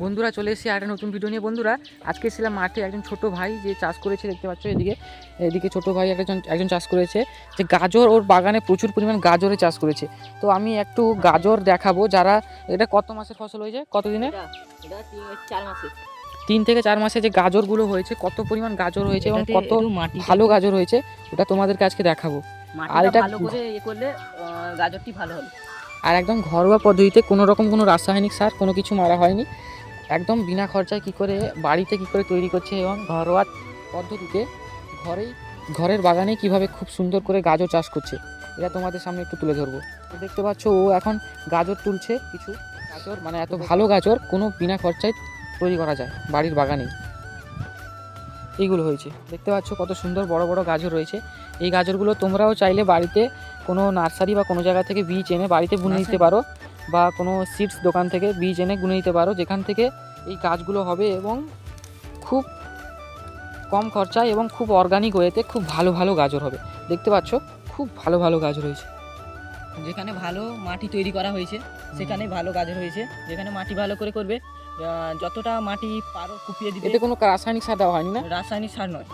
বন্ধুরা চলে এসেছি একটা নতুন ভিডিও নিয়ে। বন্ধুরা আজকে এসেছিলাম মাঠে, একজন ছোট ভাই যে চাষ করেছে দেখতে পাচ্ছ, এদিকে ছোট ভাই একজন চাষ করেছে যে গাজর, ওর বাগানে প্রচুর পরিমাণ গাজরের চাষ করেছে। তো আমি একটু গাজর দেখাবো। যারা এটা কত মাসের ফসল হয়েছে, কত দিনে? এটা 4 মাসে। 3 থেকে 4 মাসে যে গাজরগুলো হয়েছে, কত পরিমাণ গাজর হয়েছে এবং কত মাটিটা ভালো গাজর হয়েছে ওটা তোমাদেরকে আজকে দেখাবো। আর এটা ভালো করে করলে গাজরটি ভালো হবে। আর একদম ঘরোয়া পদ্ধতিতে, কোনো রকম কোনো রাসায়নিক সার কোনো কিছু মারা হয়নি, একদম বিনা খরচায় কী করে বাড়িতে কী করে তৈরি করছে এবং ঘরোয়া পদ্ধতিতে ঘরের বাগানে কিভাবে খুব সুন্দর করে গাজর চাষ করছে, এটা তোমাদের সামনে একটু তুলে ধরবো। তো দেখতে পাচ্ছ ও এখন গাজর তুলছে। কিছু গাজর, মানে এত ভালো গাজর কোনো বিনা খরচায় তৈরি করা যায় বাড়ির বাগানেই। এইগুলো হয়েছে দেখতে পাচ্ছ, কত সুন্দর বড় বড় গাজর রয়েছে। এই গাজরগুলো তোমরাও চাইলে বাড়িতে কোনো নার্সারি বা কোনো জায়গা থেকে বীজ এনে বাড়িতে বুনে নিতে পারো, বা কোনো সিডস দোকান থেকে বীজ এনে বুনে নিতে পারো, যেখান থেকে এই গাছগুলো হবে এবং খুব কম খরচায় এবং খুব অর্গানিক ওয়েতে খুব ভালো ভালো গাজর হবে। দেখতে পাচ্ছ খুব ভালো ভালো গাজর হয়েছে। যেখানে ভালো মাটি তৈরি করা হয়েছে সেখানে ভালো গাজর হয়েছে। যেখানে মাটি ভালো করে করবে, যতটা মাটি পারো কুপিয়ে দিবে। এতে কোনো রাসায়নিক সার দেওয়া হয়নি না? রাসায়নিক সার নয়,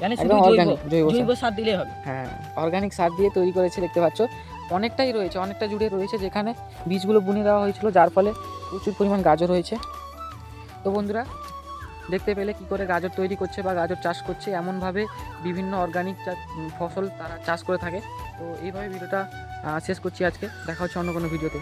মানে শুধু একদম অর্গানিক জৈব সার দিলেই হবে। হ্যাঁ, অর্গানিক সার দিয়ে তৈরি করেছে। দেখতে পাচ্ছ অনেকটাই রয়েছে, অনেকটা জুড়ে রয়েছে, যেখানে বীজগুলো বুনে দেওয়া হয়েছিল, যার ফলে প্রচুর পরিমাণ গাজর হয়েছে। তো বন্ধুরা দেখতে পেলে কী করে গাজর তৈরি করছে বা গাজর চাষ করছে, এমনভাবে বিভিন্ন অর্গানিক ফসল তারা চাষ করে থাকে। তো এইভাবে ভিডিওটা শেষ করছি আজকে। দেখা হচ্ছে অন্য কোনো ভিডিওতে।